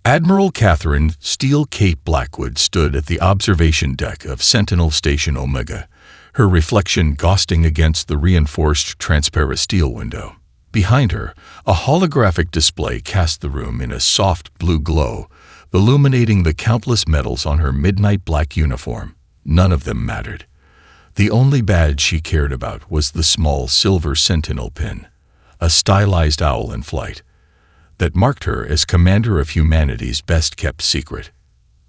Admiral Catherine Steele Kate Blackwood stood at the observation deck of Sentinel Station Omega, her reflection ghosting against the reinforced transparent steel window. Behind her, a holographic display cast the room in a soft blue glow, illuminating the countless medals on her midnight black uniform. None of them mattered. The only badge she cared about was the small silver Sentinel pin, a stylized owl in flight, that marked her as commander of humanity's best-kept secret.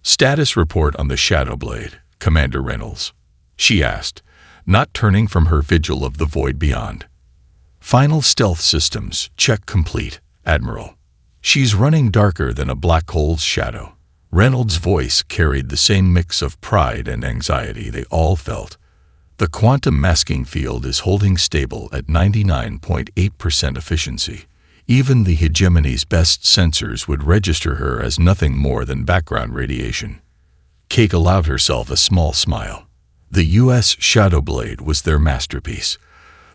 "Status report on the Shadowblade, Commander Reynolds," she asked, not turning from her vigil of the void beyond. "Final stealth systems, check complete, Admiral. She's running darker than a black hole's shadow." Reynolds' voice carried the same mix of pride and anxiety they all felt. "The quantum masking field is holding stable at 99.8% efficiency. Even the hegemony's best sensors would register her as nothing more than background radiation." Kate allowed herself a small smile. The U.S. Shadowblade was their masterpiece,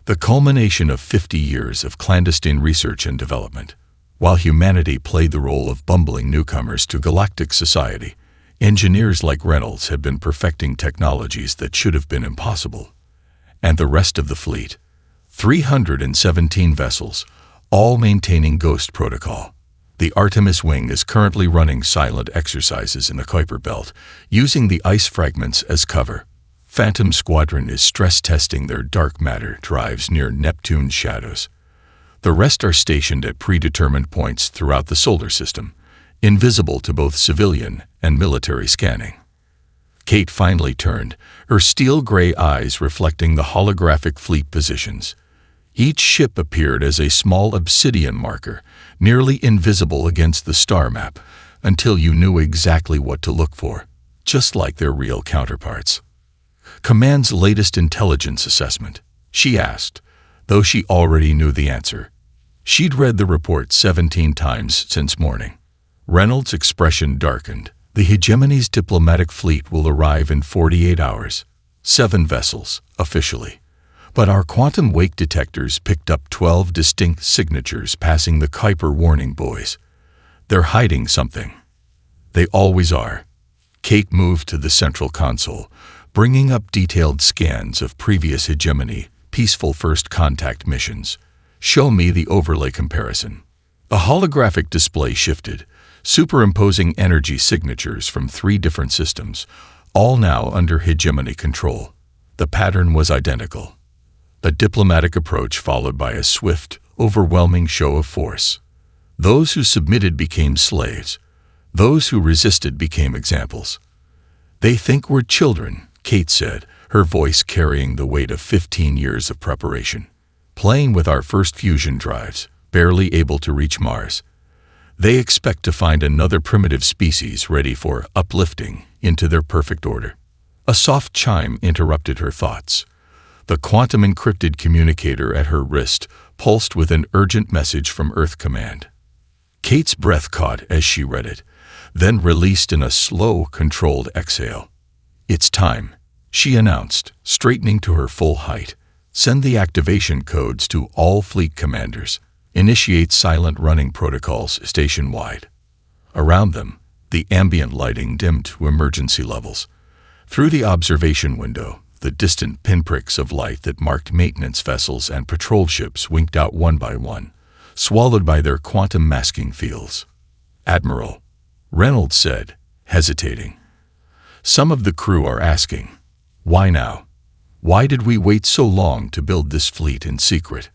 the culmination of 50 years of clandestine research and development. While humanity played the role of bumbling newcomers to galactic society, engineers like Reynolds had been perfecting technologies that should have been impossible. And the rest of the fleet, 317 vessels, all maintaining Ghost Protocol. The Artemis wing is currently running silent exercises in the Kuiper Belt, using the ice fragments as cover. Phantom Squadron is stress-testing their dark matter drives near Neptune's shadows. The rest are stationed at predetermined points throughout the solar system, invisible to both civilian and military scanning. Kate finally turned, her steel-gray eyes reflecting the holographic fleet positions. Each ship appeared as a small obsidian marker, nearly invisible against the star map, until you knew exactly what to look for, just like their real counterparts. "Command's latest intelligence assessment?" she asked, though she already knew the answer. She'd read the report 17 times since morning. Reynolds' expression darkened. "The hegemony's diplomatic fleet will arrive in 48 hours. 7 vessels, officially. But our quantum wake detectors picked up 12 distinct signatures passing the Kuiper warning buoys. They're hiding something. They always are." Kate moved to the central console, bringing up detailed scans of previous hegemony, peaceful first contact missions. "Show me the overlay comparison." A holographic display shifted, superimposing energy signatures from 3 different systems, all now under hegemony control. The pattern was identical. A diplomatic approach followed by a swift, overwhelming show of force. Those who submitted became slaves. Those who resisted became examples. "They think we're children," Kate said, her voice carrying the weight of 15 years of preparation. "Playing with our first fusion drives, barely able to reach Mars. They expect to find another primitive species ready for uplifting into their perfect order." A soft chime interrupted her thoughts. The quantum-encrypted communicator at her wrist pulsed with an urgent message from Earth Command. Kate's breath caught as she read it, then released in a slow, controlled exhale. "It's time," she announced, straightening to her full height. "Send the activation codes to all fleet commanders. Initiate silent running protocols station-wide." Around them, the ambient lighting dimmed to emergency levels. Through the observation window, the distant pinpricks of light that marked maintenance vessels and patrol ships winked out one by one, swallowed by their quantum masking fields. "Admiral," Reynolds said, hesitating. "Some of the crew are asking, why now? Why did we wait so long to build this fleet in secret?"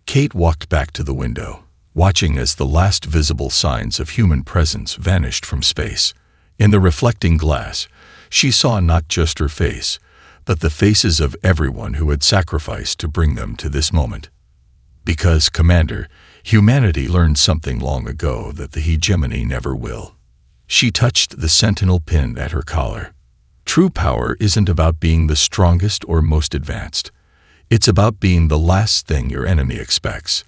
Kate walked back to the window, watching as the last visible signs of human presence vanished from space. In the reflecting glass, she saw not just her face, but the faces of everyone who had sacrificed to bring them to this moment. Because, Commander, humanity learned something long ago that the hegemony never will. She touched the Sentinel pin at her collar. True power isn't about being the strongest or most advanced. It's about being the last thing your enemy expects.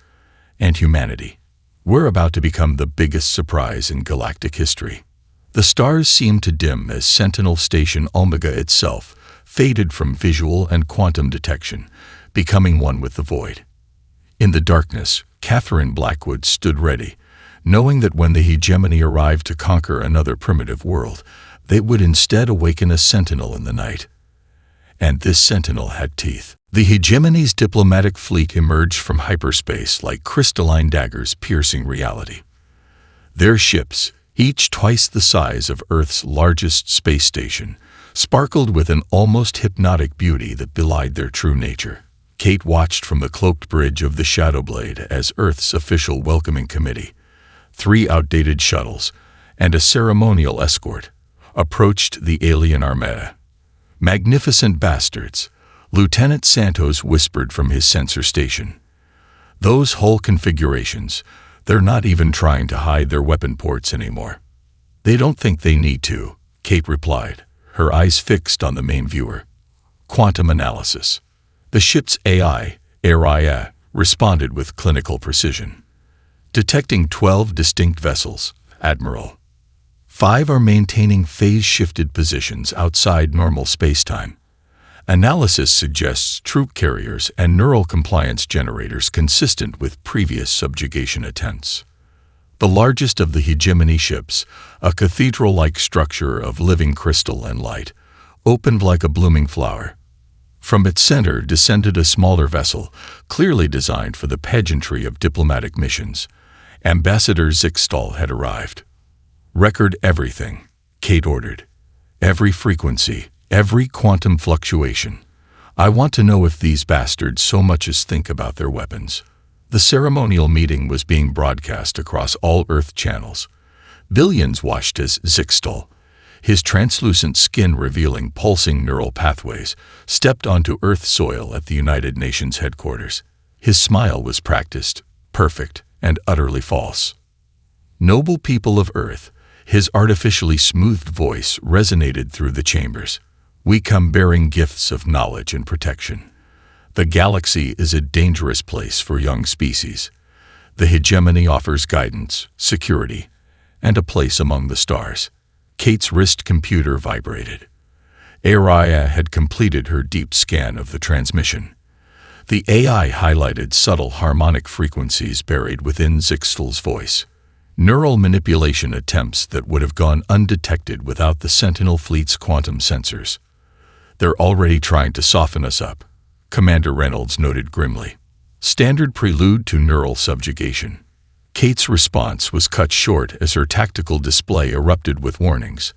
And humanity. We're about to become the biggest surprise in galactic history. The stars seemed to dim as Sentinel Station Omega itself faded from visual and quantum detection, becoming one with the void. In the darkness, Catherine Blackwood stood ready, knowing that when the hegemony arrived to conquer another primitive world, they would instead awaken a sentinel in the night. And this sentinel had teeth. The hegemony's diplomatic fleet emerged from hyperspace like crystalline daggers piercing reality. Their ships, each twice the size of Earth's largest space station, sparkled with an almost hypnotic beauty that belied their true nature. Kate watched from the cloaked bridge of the Shadowblade as Earth's official welcoming committee, 3 outdated shuttles, and a ceremonial escort, approached the alien armada. "Magnificent bastards," Lieutenant Santos whispered from his sensor station. "Those hull configurations, they're not even trying to hide their weapon ports anymore." "They don't think they need to," Kate replied, her eyes fixed on the main viewer. Quantum analysis. The ship's AI, Araya, responded with clinical precision. Detecting 12 distinct vessels, Admiral. 5 are maintaining phase-shifted positions outside normal spacetime. Analysis suggests troop carriers and neural compliance generators consistent with previous subjugation attempts. The largest of the hegemony ships, a cathedral-like structure of living crystal and light, opened like a blooming flower. From its center descended a smaller vessel, clearly designed for the pageantry of diplomatic missions. Ambassador Zixtal had arrived. "Record everything," Kate ordered. "Every frequency, every quantum fluctuation. I want to know if these bastards so much as think about their weapons." The ceremonial meeting was being broadcast across all Earth channels. Billions watched as Zixtal, his translucent skin revealing pulsing neural pathways, stepped onto Earth soil at the United Nations headquarters. His smile was practiced, perfect, and utterly false. "Noble people of Earth," his artificially smoothed voice resonated through the chambers. "We come bearing gifts of knowledge and protection. The galaxy is a dangerous place for young species. The hegemony offers guidance, security, and a place among the stars." Kate's wrist computer vibrated. Araya had completed her deep scan of the transmission. The AI highlighted subtle harmonic frequencies buried within Zixtal's voice. Neural manipulation attempts that would have gone undetected without the Sentinel fleet's quantum sensors. "They're already trying to soften us up," Commander Reynolds noted grimly. Standard prelude to neural subjugation. Kate's response was cut short as her tactical display erupted with warnings.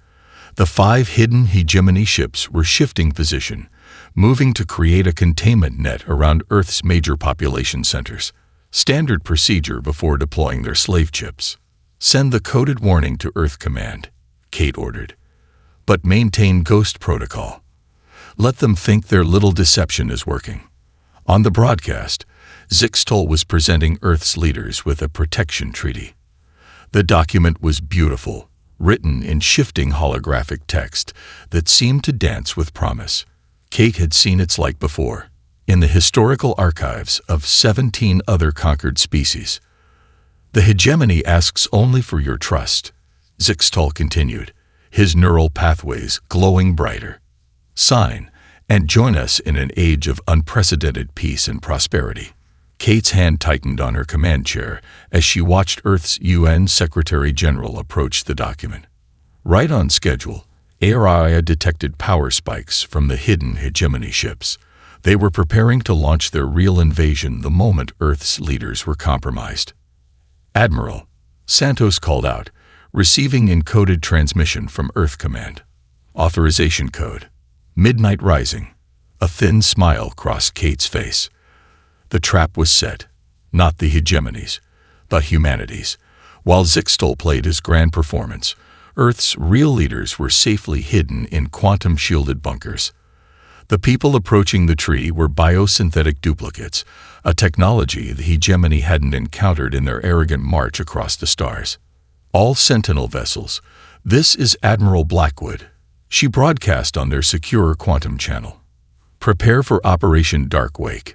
The 5 hidden hegemony ships were shifting position, moving to create a containment net around Earth's major population centers. Standard procedure before deploying their slave chips. "Send the coded warning to Earth Command," Kate ordered. "But maintain ghost protocol. Let them think their little deception is working." On the broadcast, Zixtal was presenting Earth's leaders with a protection treaty. The document was beautiful, written in shifting holographic text that seemed to dance with promise. Kate had seen its like before, in the historical archives of 17 other conquered species. "The hegemony asks only for your trust," Zixtal continued, his neural pathways glowing brighter. "Sign, and join us in an age of unprecedented peace and prosperity." Kate's hand tightened on her command chair as she watched Earth's UN Secretary-General approach the document. Right on schedule, Araya detected power spikes from the hidden hegemony ships. They were preparing to launch their real invasion the moment Earth's leaders were compromised. "Admiral," Santos called out, receiving encoded transmission from Earth Command. "Authorization code. Midnight Rising." A thin smile crossed Kate's face. The trap was set, not the hegemonies, but humanity's. While Zixtal played his grand performance, Earth's real leaders were safely hidden in quantum-shielded bunkers. The people approaching the tree were biosynthetic duplicates, a technology the hegemony hadn't encountered in their arrogant march across the stars. "All Sentinel vessels, this is Admiral Blackwood," she broadcast on their secure quantum channel. "Prepare for Operation Dark Wake.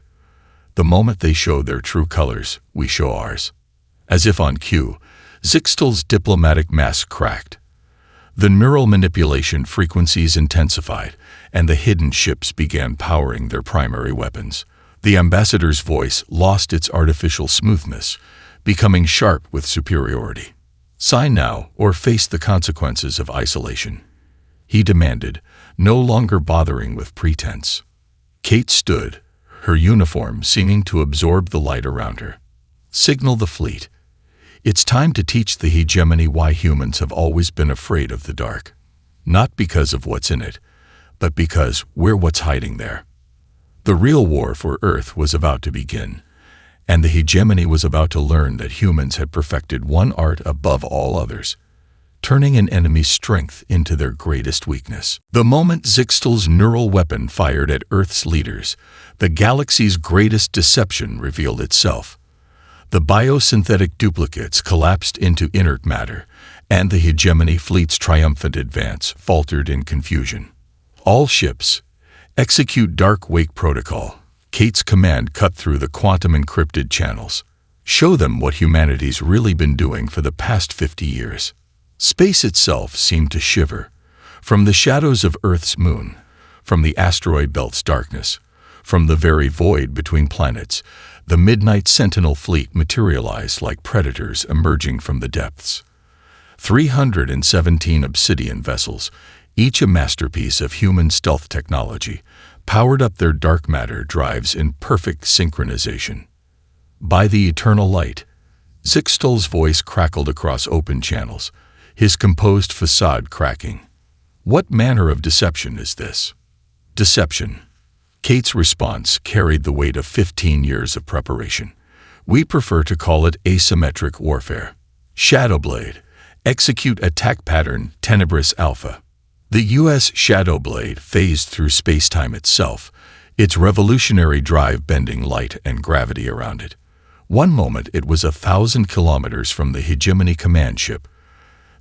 The moment they show their true colors, we show ours." As if on cue, Zixtal's diplomatic mask cracked. The neural manipulation frequencies intensified, and the hidden ships began powering their primary weapons. The ambassador's voice lost its artificial smoothness, becoming sharp with superiority. Sign now or face the consequences of isolation, he demanded, no longer bothering with pretense. Kate stood, her uniform seeming to absorb the light around her. Signal the fleet. It's time to teach the hegemony why humans have always been afraid of the dark. Not because of what's in it, but because we're what's hiding there. The real war for Earth was about to begin, and the hegemony was about to learn that humans had perfected one art above all others, turning an enemy's strength into their greatest weakness. The moment Zixtal's neural weapon fired at Earth's leaders, the galaxy's greatest deception revealed itself. The biosynthetic duplicates collapsed into inert matter, and the hegemony fleet's triumphant advance faltered in confusion. All ships, execute Dark Wake Protocol. Kate's command cut through the quantum-encrypted channels. Show them what humanity's really been doing for the past 50 years. Space itself seemed to shiver. From the shadows of Earth's moon, from the asteroid belt's darkness, from the very void between planets, the midnight Sentinel fleet materialized like predators emerging from the depths. 317 obsidian vessels, each a masterpiece of human stealth technology, powered up their dark matter drives in perfect synchronization. By the eternal light, Zixtal's voice crackled across open channels, his composed facade cracking. What manner of deception is this? Deception. Kate's response carried the weight of 15 years of preparation. We prefer to call it asymmetric warfare. Shadowblade. Execute attack pattern Tenebris Alpha. The U.S. Shadowblade phased through space-time itself, its revolutionary drive bending light and gravity around it. One moment it was 1,000 kilometers from the hegemony command ship.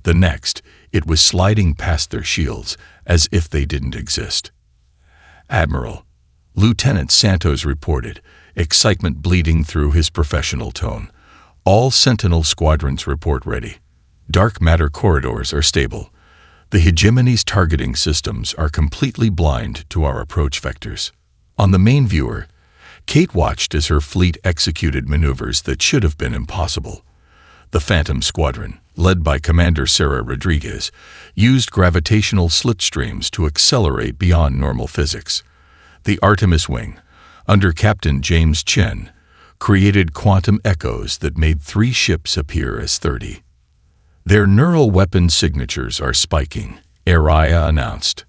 The next, it was sliding past their shields as if they didn't exist. Admiral, Lieutenant Santos reported, excitement bleeding through his professional tone. All Sentinel squadrons report ready. Dark matter corridors are stable. The hegemony's targeting systems are completely blind to our approach vectors. On the main viewer, Kate watched as her fleet executed maneuvers that should have been impossible. The Phantom Squadron, led by Commander Sarah Rodriguez, used gravitational slipstreams to accelerate beyond normal physics. The Artemis Wing, under Captain James Chen, created quantum echoes that made 3 ships appear as 30. Their neural weapon signatures are spiking, Araya announced.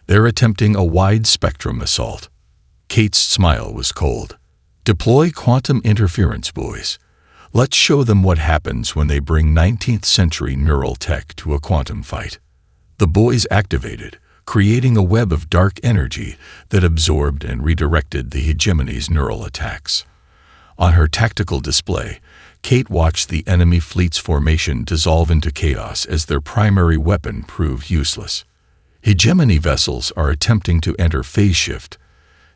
They're attempting a wide-spectrum assault. Kate's smile was cold. Deploy quantum interference buoys. Let's show them what happens when they bring 19th-century neural tech to a quantum fight. The buoys activated, creating a web of dark energy that absorbed and redirected the hegemony's neural attacks. On her tactical display, Kate watched the enemy fleet's formation dissolve into chaos as their primary weapon proved useless. Hegemony vessels are attempting to enter phase shift,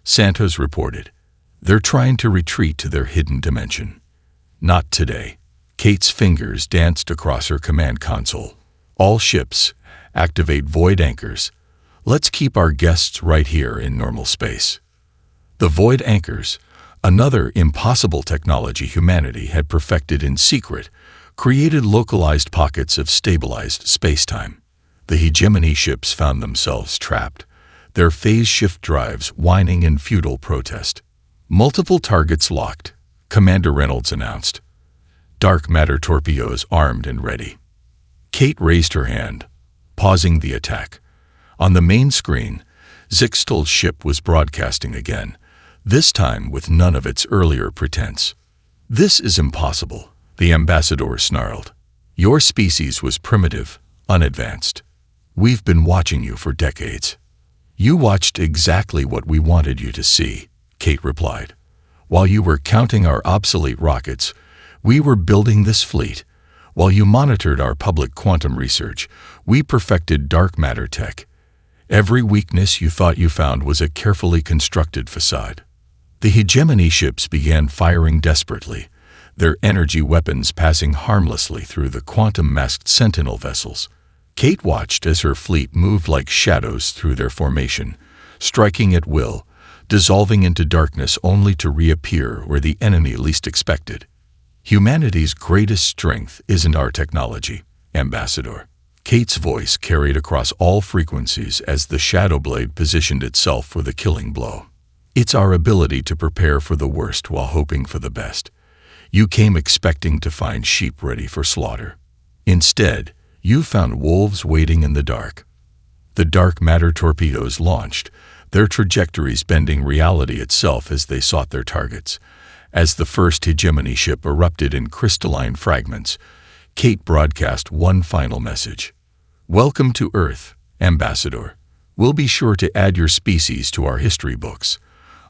Santos reported. They're trying to retreat to their hidden dimension. Not today. Kate's fingers danced across her command console. All ships, activate void anchors. Let's keep our guests right here in normal space. The void anchors, another impossible technology humanity had perfected in secret, created localized pockets of stabilized spacetime. The hegemony ships found themselves trapped, their phase shift drives whining in futile protest. Multiple targets locked, Commander Reynolds announced. Dark matter torpedoes armed and ready. Kate raised her hand, pausing the attack. On the main screen, Zixtal's ship was broadcasting again, this time with none of its earlier pretense. This is impossible, the ambassador snarled. Your species was primitive, unadvanced. We've been watching you for decades. You watched exactly what we wanted you to see, Kate replied. While you were counting our obsolete rockets, we were building this fleet. While you monitored our public quantum research, we perfected dark matter tech. Every weakness you thought you found was a carefully constructed facade. The hegemony ships began firing desperately, their energy weapons passing harmlessly through the quantum-masked Sentinel vessels. Kate watched as her fleet moved like shadows through their formation, striking at will, dissolving into darkness only to reappear where the enemy least expected. Humanity's greatest strength isn't our technology, Ambassador. Kate's voice carried across all frequencies as the shadow blade positioned itself for the killing blow. It's our ability to prepare for the worst while hoping for the best. You came expecting to find sheep ready for slaughter. Instead, you found wolves waiting in the dark. The dark matter torpedoes launched, their trajectories bending reality itself as they sought their targets. As the first hegemony ship erupted in crystalline fragments, Kate broadcast one final message. Welcome to Earth, Ambassador. We'll be sure to add your species to our history books,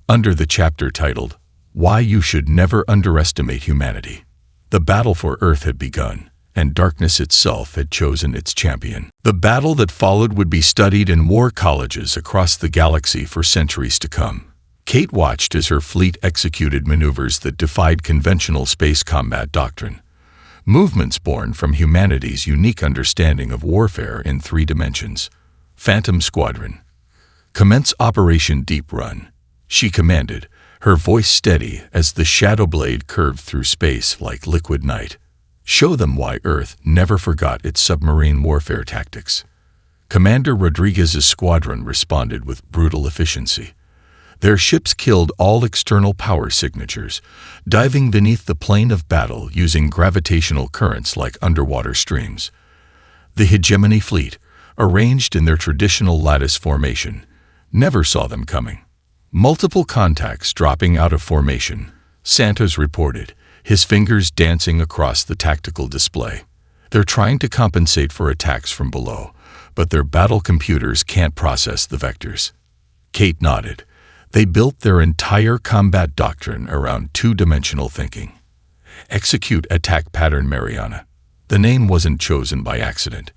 under the chapter titled, Why You Should Never Underestimate Humanity. The battle for Earth had begun, and darkness itself had chosen its champion. The battle that followed would be studied in war colleges across the galaxy for centuries to come. Kate watched as her fleet executed maneuvers that defied conventional space combat doctrine, movements born from humanity's unique understanding of warfare in 3 dimensions. Phantom Squadron, commence Operation Deep Run, she commanded, her voice steady as the shadow blade curved through space like liquid night. Show them why Earth never forgot its submarine warfare tactics. Commander Rodriguez's squadron responded with brutal efficiency. Their ships killed all external power signatures, diving beneath the plane of battle using gravitational currents like underwater streams. The hegemony fleet, arranged in their traditional lattice formation, never saw them coming. Multiple contacts dropping out of formation, Santos reported, his fingers dancing across the tactical display. They're trying to compensate for attacks from below, but their battle computers can't process the vectors. Kate nodded. They built their entire combat doctrine around 2-dimensional thinking. Execute Attack Pattern Mariana. The name wasn't chosen by accident.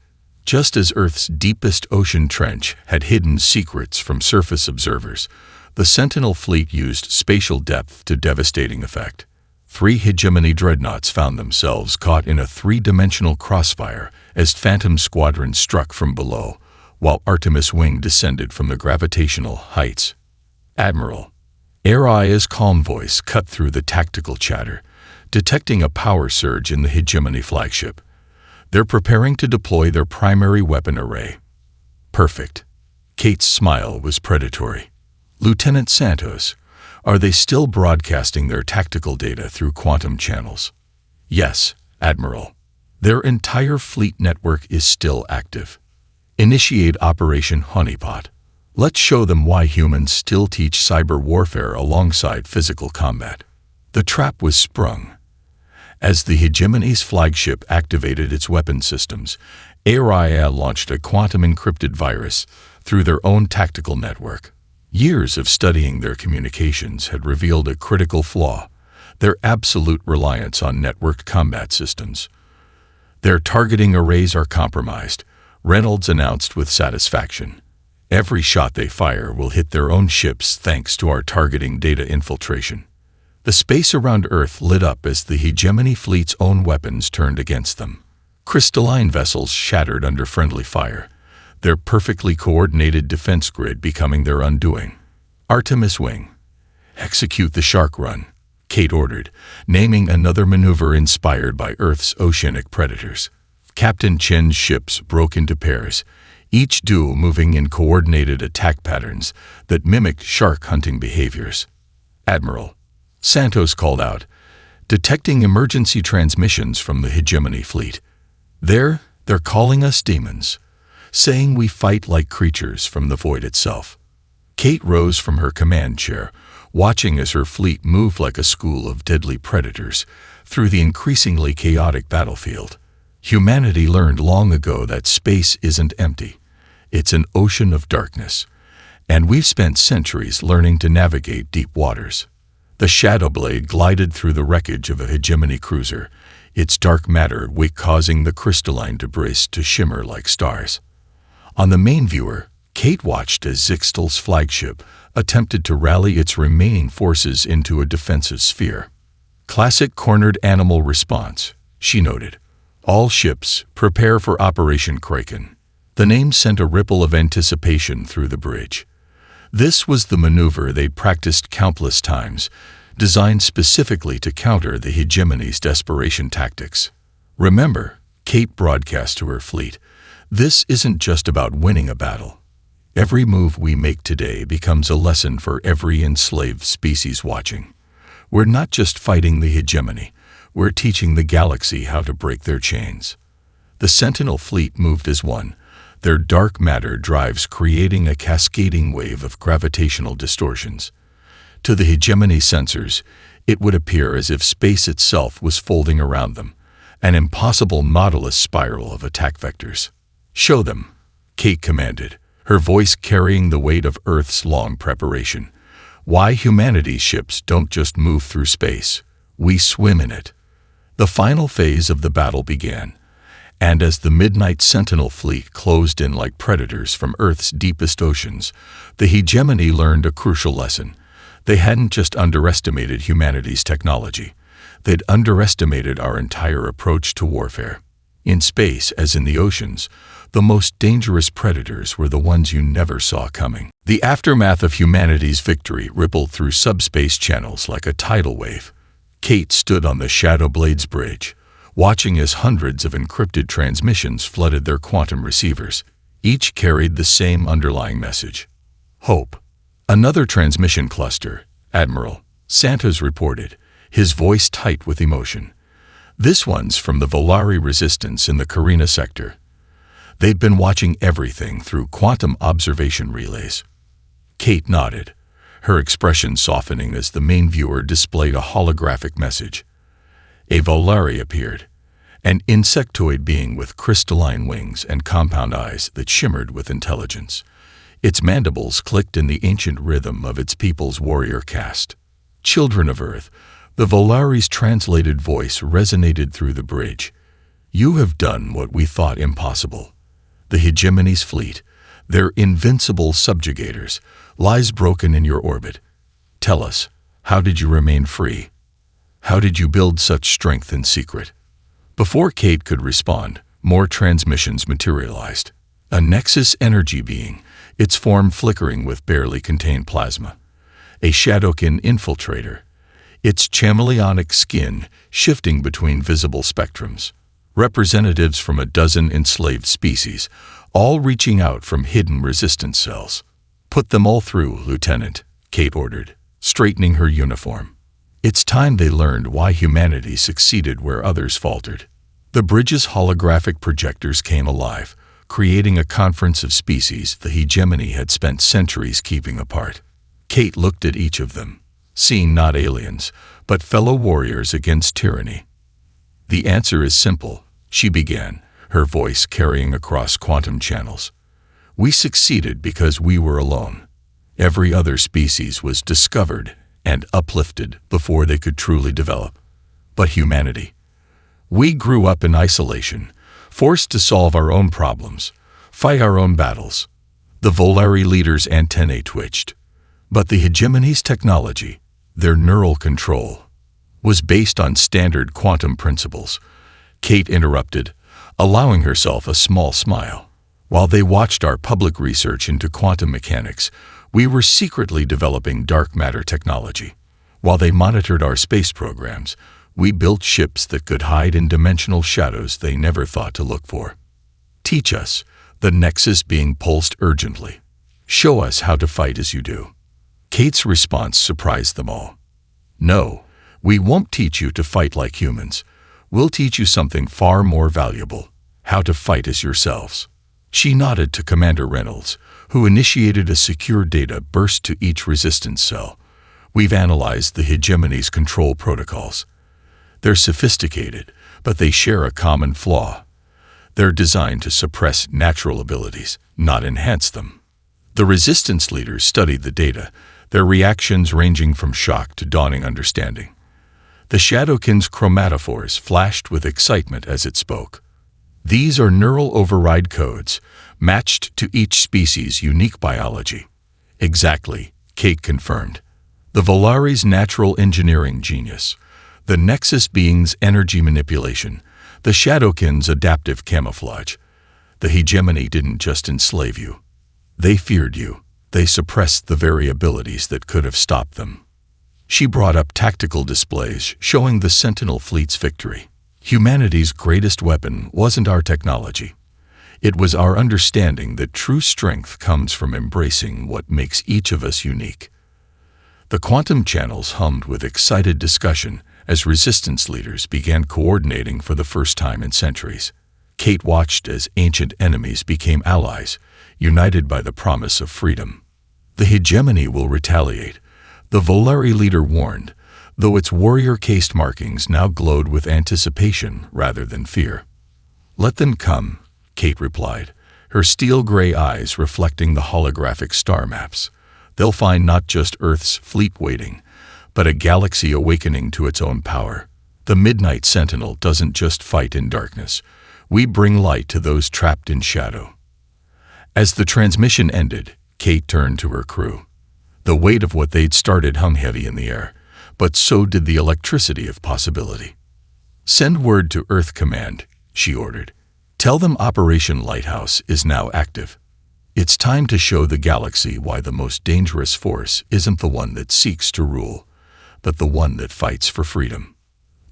Just as Earth's deepest ocean trench had hidden secrets from surface observers, the Sentinel fleet used spatial depth to devastating effect. 3 hegemony dreadnoughts found themselves caught in a 3-dimensional crossfire as Phantom Squadron struck from below, while Artemis Wing descended from the gravitational heights. Admiral. Aria's calm voice cut through the tactical chatter, detecting a power surge in the hegemony flagship. They're preparing to deploy their primary weapon array. Perfect. Kate's smile was predatory. Lieutenant Santos, are they still broadcasting their tactical data through quantum channels? Yes, Admiral. Their entire fleet network is still active. Initiate Operation Honeypot. Let's show them why humans still teach cyber warfare alongside physical combat. The trap was sprung. As the hegemony's flagship activated its weapon systems, Aria launched a quantum-encrypted virus through their own tactical network. Years of studying their communications had revealed a critical flaw: their absolute reliance on networked combat systems. Their targeting arrays are compromised, Reynolds announced with satisfaction. Every shot they fire will hit their own ships thanks to our targeting data infiltration. The space around Earth lit up as the hegemony fleet's own weapons turned against them. Crystalline vessels shattered under friendly fire, their perfectly coordinated defense grid becoming their undoing. Artemis Wing. Execute the Shark Run, Kate ordered, naming another maneuver inspired by Earth's oceanic predators. Captain Chen's ships broke into pairs, each duo moving in coordinated attack patterns that mimicked shark hunting behaviors. Admiral. Santos called out, detecting emergency transmissions from the hegemony fleet. They're calling us demons, saying we fight like creatures from the void itself. Kate rose from her command chair, watching as her fleet moved like a school of deadly predators through the increasingly chaotic battlefield. Humanity learned long ago that space isn't empty. It's an ocean of darkness, and we've spent centuries learning to navigate deep waters. The shadow blade glided through the wreckage of a hegemony cruiser, its dark matter wick causing the crystalline debris to shimmer like stars. On the main viewer, Kate watched as Zixtel's flagship attempted to rally its remaining forces into a defensive sphere. Classic cornered animal response, she noted. All ships, prepare for Operation Kraken. The name sent a ripple of anticipation through the bridge. This was the maneuver they'd practiced countless times, designed specifically to counter the hegemony's desperation tactics. Remember, Kate broadcast to her fleet, this isn't just about winning a battle. Every move we make today becomes a lesson for every enslaved species watching. We're not just fighting the hegemony, we're teaching the galaxy how to break their chains. The Sentinel fleet moved as one, their dark matter drives creating a cascading wave of gravitational distortions. To the hegemony sensors, it would appear as if space itself was folding around them, an impossible nautilus spiral of attack vectors. "Show them," Kate commanded, her voice carrying the weight of Earth's long preparation. "Why humanity's ships don't just move through space, we swim in it." The final phase of the battle began, and as the Midnight Sentinel fleet closed in like predators from Earth's deepest oceans, the hegemony learned a crucial lesson. They hadn't just underestimated humanity's technology, they'd underestimated our entire approach to warfare. In space, as in the oceans, the most dangerous predators were the ones you never saw coming. The aftermath of humanity's victory rippled through subspace channels like a tidal wave. Kate stood on the Shadow Blades bridge, watching as hundreds of encrypted transmissions flooded their quantum receivers. Each carried the same underlying message: hope. Another transmission cluster, Admiral Santos reported, his voice tight with emotion. "This one's from the Volari resistance in the Carina sector. They'd been watching everything through quantum observation relays." Kate nodded, her expression softening as the main viewer displayed a holographic message. A Volari appeared, an insectoid being with crystalline wings and compound eyes that shimmered with intelligence. Its mandibles clicked in the ancient rhythm of its people's warrior caste. "Children of Earth," the Volari's translated voice resonated through the bridge. "You have done what we thought impossible. The hegemony's fleet, their invincible subjugators, lies broken in your orbit. Tell us, how did you remain free? How did you build such strength in secret?" Before Kate could respond, more transmissions materialized. A Nexus energy being, its form flickering with barely contained plasma. A Shadowkin infiltrator, its chameleonic skin shifting between visible spectrums. Representatives from a dozen enslaved species, all reaching out from hidden resistance cells. "Put them all through, Lieutenant," Kate ordered, straightening her uniform. It's time they learned why humanity succeeded where others faltered. The bridge's holographic projectors came alive, creating a conference of species the hegemony had spent centuries keeping apart. Kate looked at each of them, seeing not aliens, but fellow warriors against tyranny. "The answer is simple," she began, her voice carrying across quantum channels. "We succeeded because we were alone. Every other species was discovered and uplifted before they could truly develop. But humanity, we grew up in isolation, forced to solve our own problems, fight our own battles." The Volari leader's antennae twitched. But the hegemony's technology, their neural control, was based on standard quantum principles. Kate interrupted, allowing herself a small smile. "While they watched our public research into quantum mechanics, we were secretly developing dark matter technology. While they monitored our space programs, we built ships that could hide in dimensional shadows they never thought to look for. Teach us," the Nexus being pulsed urgently. "Show us how to fight as you do." Kate's response surprised them all. "No, we won't teach you to fight like humans. We'll teach you something far more valuable: how to fight as yourselves." She nodded to Commander Reynolds, who initiated a secure data burst to each resistance cell. "We've analyzed the hegemony's control protocols. They're sophisticated, but they share a common flaw. They're designed to suppress natural abilities, not enhance them." The resistance leaders studied the data, their reactions ranging from shock to dawning understanding. The Shadowkin's chromatophores flashed with excitement as it spoke. "These are neural override codes, matched to each species' unique biology." "Exactly," Kate confirmed. "The Volari's natural engineering genius, the Nexus being's energy manipulation, the Shadowkin's adaptive camouflage. The hegemony didn't just enslave you. They feared you. They suppressed the very abilities that could have stopped them." She brought up tactical displays showing the Sentinel fleet's victory. Humanity's greatest weapon wasn't our technology. It was our understanding that true strength comes from embracing what makes each of us unique. The quantum channels hummed with excited discussion as resistance leaders began coordinating for the first time in centuries. Kate watched as ancient enemies became allies, united by the promise of freedom. The hegemony will retaliate, the Volari leader warned, though its warrior-cased markings now glowed with anticipation rather than fear. "Let them come," Kate replied, her steel-gray eyes reflecting the holographic star maps. "They'll find not just Earth's fleet waiting, but a galaxy awakening to its own power. The Midnight Sentinel doesn't just fight in darkness. We bring light to those trapped in shadow." As the transmission ended, Kate turned to her crew. The weight of what they'd started hung heavy in the air, but so did the electricity of possibility. "Send word to Earth Command," she ordered. "Tell them Operation Lighthouse is now active. It's time to show the galaxy why the most dangerous force isn't the one that seeks to rule, but the one that fights for freedom."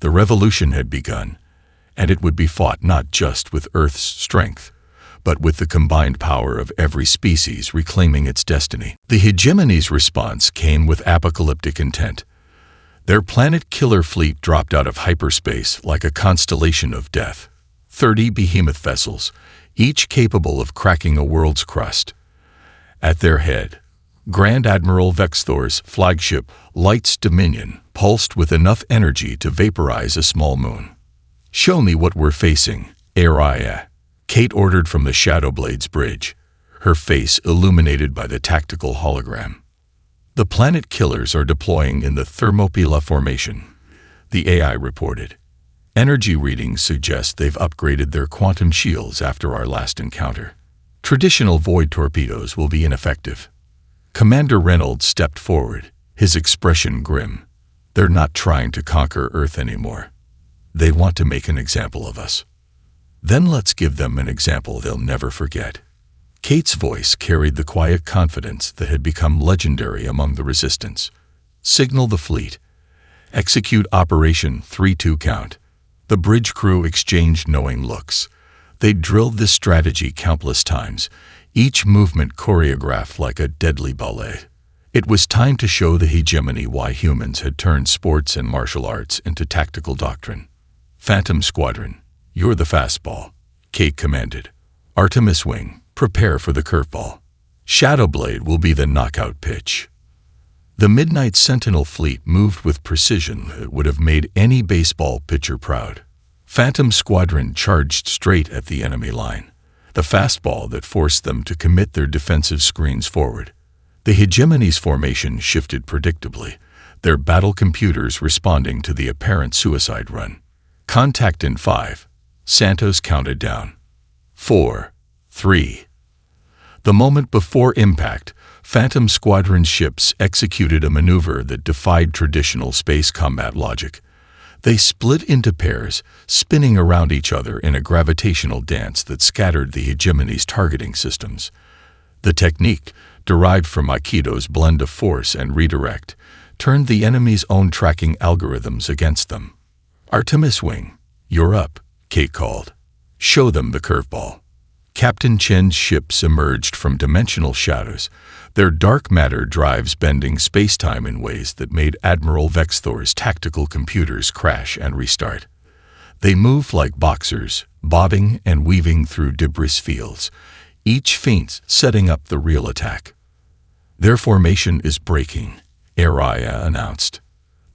The revolution had begun, and it would be fought not just with Earth's strength, but with the combined power of every species reclaiming its destiny. The hegemony's response came with apocalyptic intent. Their planet-killer fleet dropped out of hyperspace like a constellation of death. 30 behemoth vessels, each capable of cracking a world's crust. At their head, Grand Admiral Vexthor's flagship, Light's Dominion, pulsed with enough energy to vaporize a small moon. "Show me what we're facing, Araya," Kate ordered from the Shadowblade's bridge, her face illuminated by the tactical hologram. "The planet killers are deploying in the Thermopyla formation," the AI reported. "Energy readings suggest they've upgraded their quantum shields after our last encounter. Traditional void torpedoes will be ineffective." Commander Reynolds stepped forward, his expression grim. "They're not trying to conquer Earth anymore. They want to make an example of us. Then let's give them an example they'll never forget." Kate's voice carried the quiet confidence that had become legendary among the resistance. "Signal the fleet. Execute Operation 3-2 count." The bridge crew exchanged knowing looks. They'd drilled this strategy countless times, each movement choreographed like a deadly ballet. It was time to show the hegemony why humans had turned sports and martial arts into tactical doctrine. "Phantom Squadron, you're the fastball," Kate commanded. "Artemis Wing, prepare for the curveball. Shadowblade will be the knockout pitch." The Midnight Sentinel fleet moved with precision that would have made any baseball pitcher proud. Phantom Squadron charged straight at the enemy line, the fastball that forced them to commit their defensive screens forward. The hegemony's formation shifted predictably, their battle computers responding to the apparent suicide run. "Contact in 5. Santos counted down. 4, 3. The moment before impact, Phantom Squadron ships executed a maneuver that defied traditional space combat logic. They split into pairs, spinning around each other in a gravitational dance that scattered the hegemony's targeting systems. The technique, derived from Aikido's blend of force and redirect, turned the enemy's own tracking algorithms against them. "Artemis Wing, you're up," Kate called. "Show them the curveball." Captain Chen's ships emerged from dimensional shadows, their dark matter drives bending space-time in ways that made Admiral Vexthor's tactical computers crash and restart. They moved like boxers, bobbing and weaving through debris fields, each feint setting up the real attack. "Their formation is breaking," Araya announced.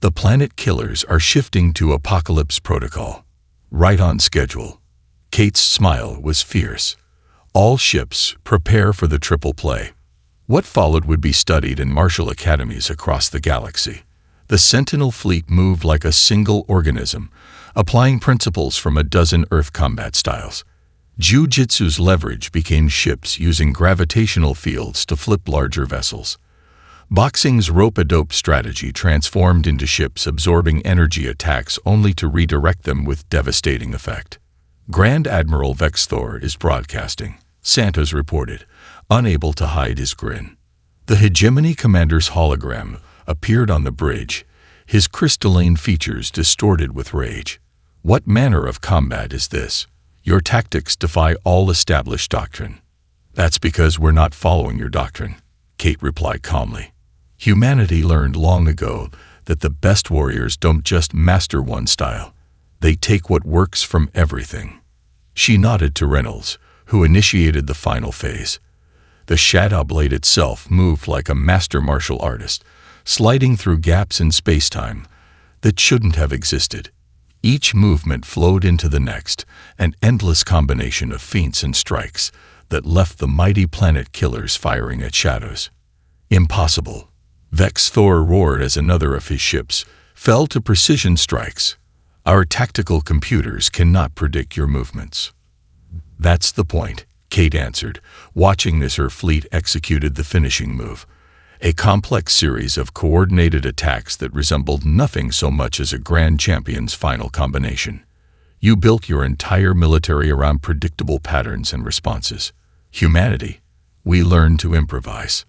"The planet killers are shifting to Apocalypse Protocol. Right on schedule." Kate's smile was fierce. "All ships, prepare for the triple play." What followed would be studied in martial academies across the galaxy. The Sentinel fleet moved like a single organism, applying principles from a dozen Earth combat styles. Jiu-jitsu's leverage became ships using gravitational fields to flip larger vessels. Boxing's rope-a-dope strategy transformed into ships absorbing energy attacks only to redirect them with devastating effect. "Grand Admiral Vexthor is broadcasting," Santos reported, unable to hide his grin. The hegemony commander's hologram appeared on the bridge, his crystalline features distorted with rage. "What manner of combat is this? Your tactics defy all established doctrine." "That's because we're not following your doctrine," Kate replied calmly. "Humanity learned long ago that the best warriors don't just master one style. They take what works from everything." She nodded to Reynolds, who initiated the final phase. The shadow blade itself moved like a master martial artist, sliding through gaps in space-time that shouldn't have existed. Each movement flowed into the next, an endless combination of feints and strikes that left the mighty planet killers firing at shadows. "Impossible." Vex Thor roared as another of his ships fell to precision strikes. "Our tactical computers cannot predict your movements." "That's the point," Kate answered, watching as her fleet executed the finishing move. A complex series of coordinated attacks that resembled nothing so much as a grand champion's final combination. "You built your entire military around predictable patterns and responses. Humanity, we learned to improvise."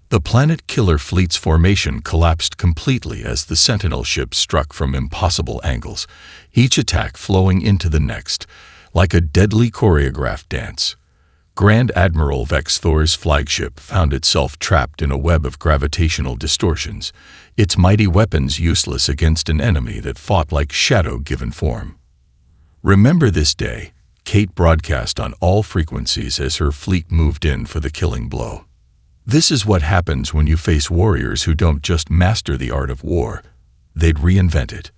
The planet killer fleet's formation collapsed completely as the Sentinel ships struck from impossible angles, each attack flowing into the next, like a deadly choreographed dance. Grand Admiral Vex Thor's flagship found itself trapped in a web of gravitational distortions, its mighty weapons useless against an enemy that fought like shadow given form. "Remember this day," Kate broadcast on all frequencies as her fleet moved in for the killing blow. "This is what happens when you face warriors who don't just master the art of war, they'd reinvent it."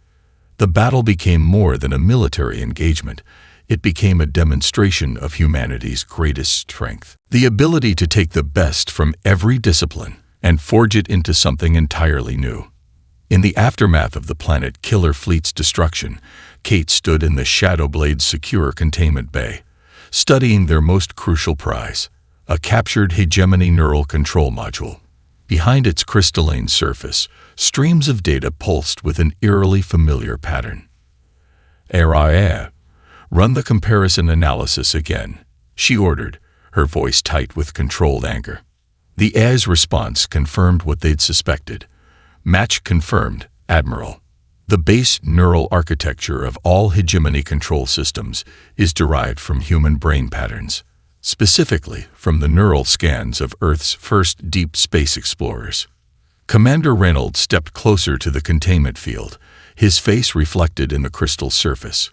The battle became more than a military engagement. It became a demonstration of humanity's greatest strength. The ability to take the best from every discipline and forge it into something entirely new. In the aftermath of the planet killer fleet's destruction, Kate stood in the Shadowblade's secure containment bay, studying their most crucial prize, a captured hegemony neural control module. Behind its crystalline surface, streams of data pulsed with an eerily familiar pattern. "Run the comparison analysis again," she ordered, her voice tight with controlled anger. The AI's response confirmed what they'd suspected. "Match confirmed, Admiral. The base neural architecture of all hegemony control systems is derived from human brain patterns, specifically from the neural scans of Earth's first deep space explorers." Commander Reynolds stepped closer to the containment field, his face reflected in the crystal surface.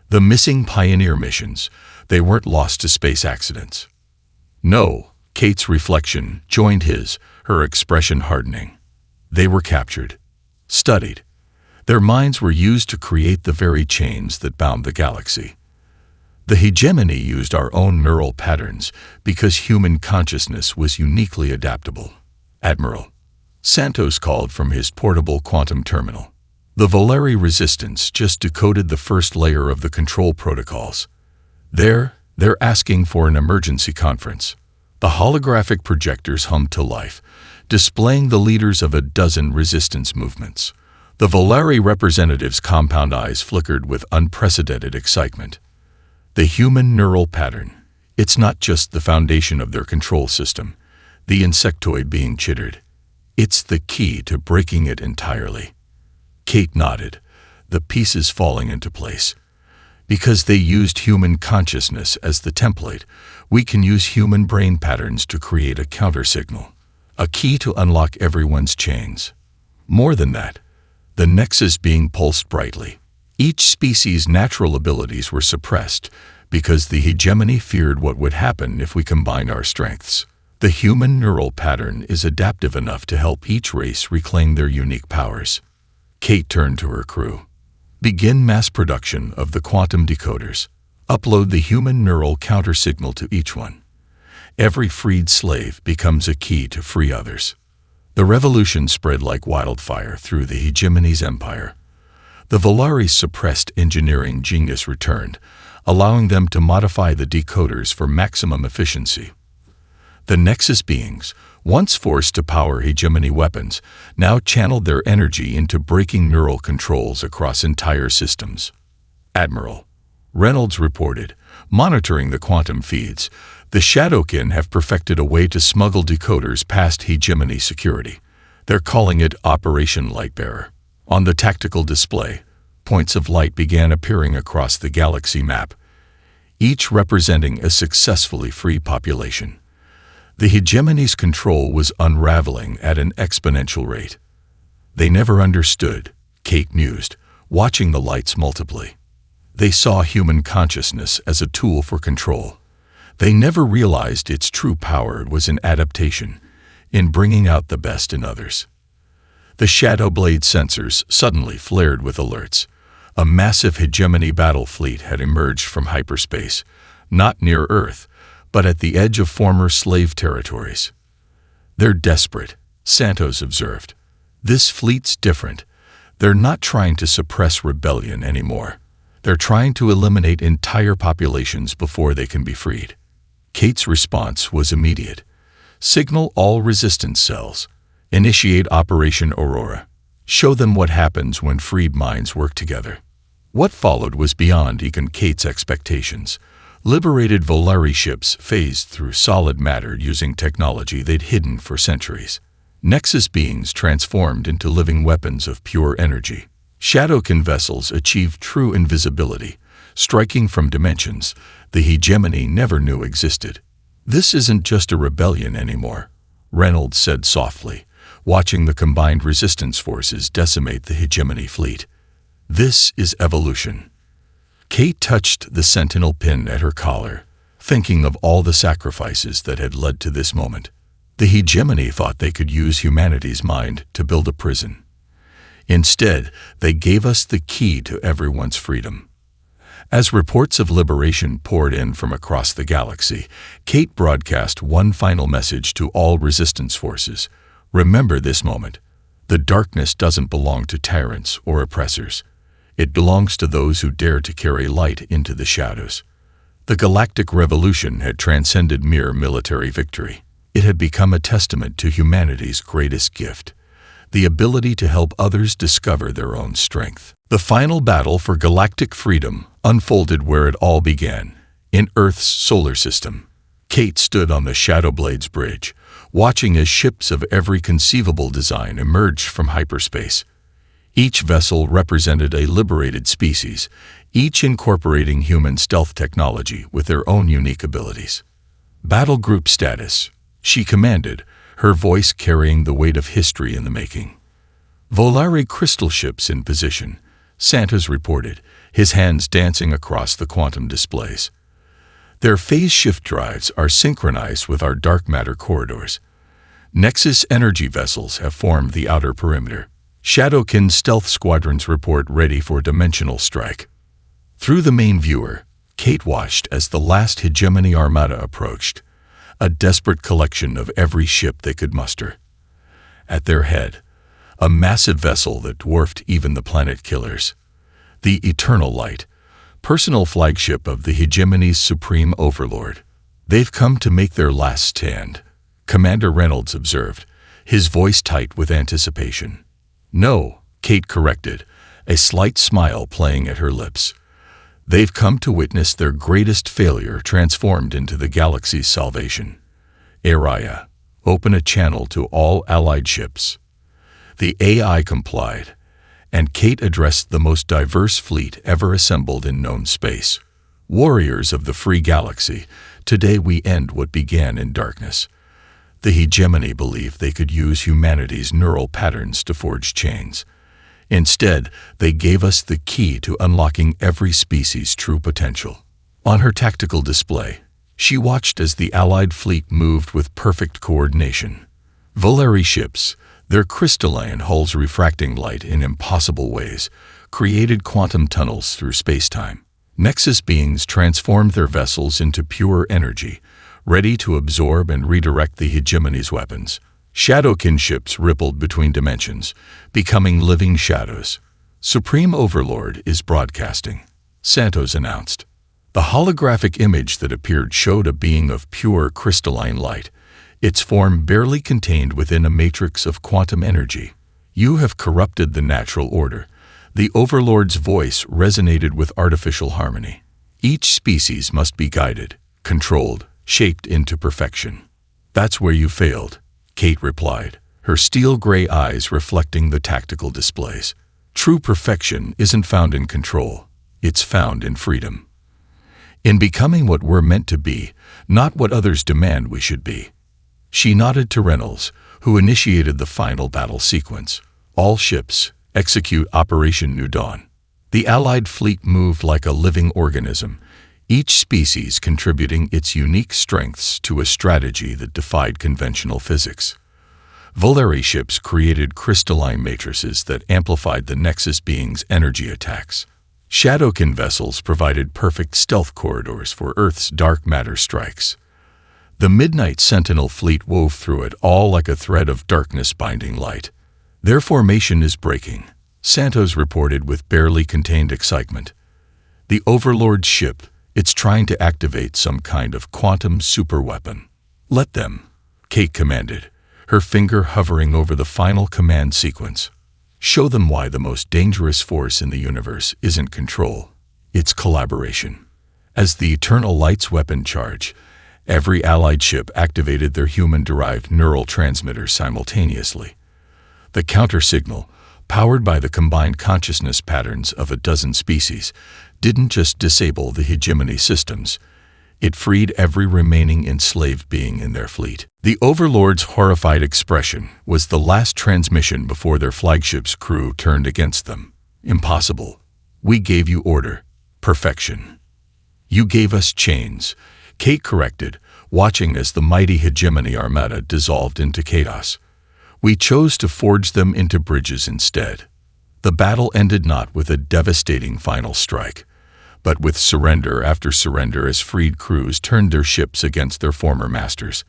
The missing Pioneer missions, they weren't lost to space accidents. "No," Kate's reflection joined his, her expression hardening. "They were captured, studied. Their minds were used to create the very chains that bound the galaxy. The hegemony used our own neural patterns because human consciousness was uniquely adaptable." "Admiral," Santos called from his portable quantum terminal. "The Valeri resistance just decoded the first layer of the control protocols. They're asking for an emergency conference." The holographic projectors hummed to life, displaying the leaders of a dozen resistance movements. The Valeri representatives' compound eyes flickered with unprecedented excitement. The human neural pattern, it's not just the foundation of their control system, the insectoid being chittered. It's the key to breaking it entirely. Kate nodded, the pieces falling into place. "Because they used human consciousness as the template, we can use human brain patterns to create a countersignal, a key to unlock everyone's chains. More than that, the nexus being pulsed brightly. Each species' natural abilities were suppressed because the hegemony feared what would happen if we combined our strengths. The human neural pattern is adaptive enough to help each race reclaim their unique powers." Kate turned to her crew. "Begin mass production of the quantum decoders. Upload the human neural countersignal to each one. Every freed slave becomes a key to free others." The revolution spread like wildfire through the hegemony's empire. The Valari's suppressed engineering genius returned, allowing them to modify the decoders for maximum efficiency. The Nexus beings, once forced to power hegemony weapons, now channeled their energy into breaking neural controls across entire systems. "Admiral," Reynolds reported, monitoring the quantum feeds, "the Shadowkin have perfected a way to smuggle decoders past hegemony security. They're calling it Operation Lightbearer. On the tactical display, points of light began appearing across the galaxy map, each representing a successfully free population. The hegemony's control was unraveling at an exponential rate. They never understood, Kate mused, watching the lights multiply. They saw human consciousness as a tool for control. They never realized its true power was in adaptation, in bringing out the best in others. The Shadow Blade sensors suddenly flared with alerts. A massive hegemony battle fleet had emerged from hyperspace, not near Earth, but at the edge of former slave territories. They're desperate, Santos observed. This fleet's different. They're not trying to suppress rebellion anymore. They're trying to eliminate entire populations before they can be freed. Kate's response was immediate. Signal all resistance cells. Initiate Operation Aurora. Show them what happens when freed minds work together. What followed was beyond even Kate's expectations. Liberated Volari ships phased through solid matter using technology they'd hidden for centuries. Nexus beings transformed into living weapons of pure energy. Shadowkin vessels achieved true invisibility, striking from dimensions the hegemony never knew existed. This isn't just a rebellion anymore, Reynolds said softly, watching the combined resistance forces decimate the hegemony fleet. This is evolution. Kate touched the Sentinel pin at her collar, thinking of all the sacrifices that had led to this moment. The hegemony thought they could use humanity's mind to build a prison. Instead, they gave us the key to everyone's freedom. As reports of liberation poured in from across the galaxy, Kate broadcast one final message to all resistance forces. Remember this moment. The darkness doesn't belong to tyrants or oppressors. It belongs to those who dare to carry light into the shadows. The Galactic Revolution had transcended mere military victory. It had become a testament to humanity's greatest gift, the ability to help others discover their own strength. The final battle for galactic freedom unfolded where it all began, in Earth's solar system. Kate stood on the Shadowblade's bridge, watching as ships of every conceivable design emerged from hyperspace. Each vessel represented a liberated species, each incorporating human stealth technology with their own unique abilities. Battle group status, she commanded, her voice carrying the weight of history in the making. Volari crystal ships in position, Santos reported, his hands dancing across the quantum displays. Their phase shift drives are synchronized with our dark matter corridors. Nexus energy vessels have formed the outer perimeter. Shadowkin stealth squadrons report ready for dimensional strike. Through the main viewer, Kate watched as the last hegemony armada approached, a desperate collection of every ship they could muster. At their head, a massive vessel that dwarfed even the planet killers. The Eternal Light, personal flagship of the hegemony's supreme overlord. They've come to make their last stand, Commander Reynolds observed, his voice tight with anticipation. No, Kate corrected, a slight smile playing at her lips. They've come to witness their greatest failure transformed into the galaxy's salvation. Araya, open a channel to all allied ships. The AI complied, and Kate addressed the most diverse fleet ever assembled in known space. Warriors of the free galaxy, today we end what began in darkness. The hegemony believed they could use humanity's neural patterns to forge chains. Instead, they gave us the key to unlocking every species' true potential. On her tactical display, she watched as the Allied fleet moved with perfect coordination. Volari ships, their crystalline hulls refracting light in impossible ways, created quantum tunnels through space-time. Nexus beings transformed their vessels into pure energy, ready to absorb and redirect the hegemony's weapons. Shadowkin ships rippled between dimensions, becoming living shadows. Supreme Overlord is broadcasting, Santos announced. The holographic image that appeared showed a being of pure crystalline light, its form barely contained within a matrix of quantum energy. You have corrupted the natural order. The Overlord's voice resonated with artificial harmony. Each species must be guided, controlled, shaped into perfection. That's where you failed, Kate replied, her steel-gray eyes reflecting the tactical displays. True perfection isn't found in control, it's found in freedom. In becoming what we're meant to be, not what others demand we should be. She nodded to Reynolds, who initiated the final battle sequence. All ships, execute Operation New Dawn. The Allied fleet moved like a living organism, each species contributing its unique strengths to a strategy that defied conventional physics. Volare ships created crystalline matrices that amplified the Nexus being's energy attacks. Shadowkin vessels provided perfect stealth corridors for Earth's dark matter strikes. The Midnight Sentinel fleet wove through it all like a thread of darkness binding light. Their formation is breaking, Santos reported with barely contained excitement. The Overlord's ship, it's trying to activate some kind of quantum superweapon. Let them, Kate commanded, her finger hovering over the final command sequence. Show them why the most dangerous force in the universe isn't control, it's collaboration. As the Eternal Light's weapon charge, every Allied ship activated their human-derived neural transmitters simultaneously. The counter-signal, powered by the combined consciousness patterns of a dozen species, didn't just disable the hegemony systems, it freed every remaining enslaved being in their fleet. The Overlord's horrified expression was the last transmission before their flagship's crew turned against them. Impossible. We gave you order. Perfection. You gave us chains, Kate corrected, watching as the mighty hegemony armada dissolved into chaos. We chose to forge them into bridges instead. The battle ended not with a devastating final strike, but with surrender after surrender as freed crews turned their ships against their former masters.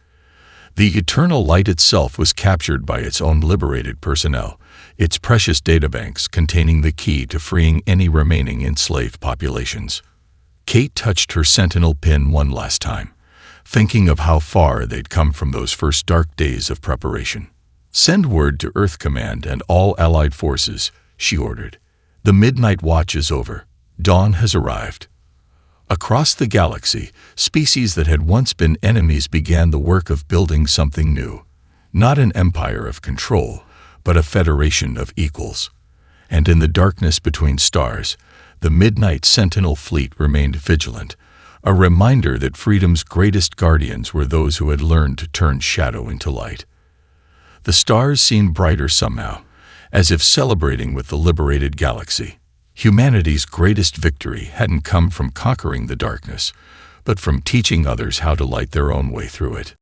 The Eternal Light itself was captured by its own liberated personnel, its precious databanks containing the key to freeing any remaining enslaved populations. Kate touched her Sentinel pin one last time, thinking of how far they'd come from those first dark days of preparation. Send word to Earth Command and all Allied forces, she ordered. The midnight watch is over. Dawn has arrived. Across the galaxy, species that had once been enemies began the work of building something new. Not an empire of control, but a federation of equals. And in the darkness between stars, the Midnight Sentinel fleet remained vigilant, a reminder that freedom's greatest guardians were those who had learned to turn shadow into light. The stars seemed brighter somehow, as if celebrating with the liberated galaxy. Humanity's greatest victory hadn't come from conquering the darkness, but from teaching others how to light their own way through it.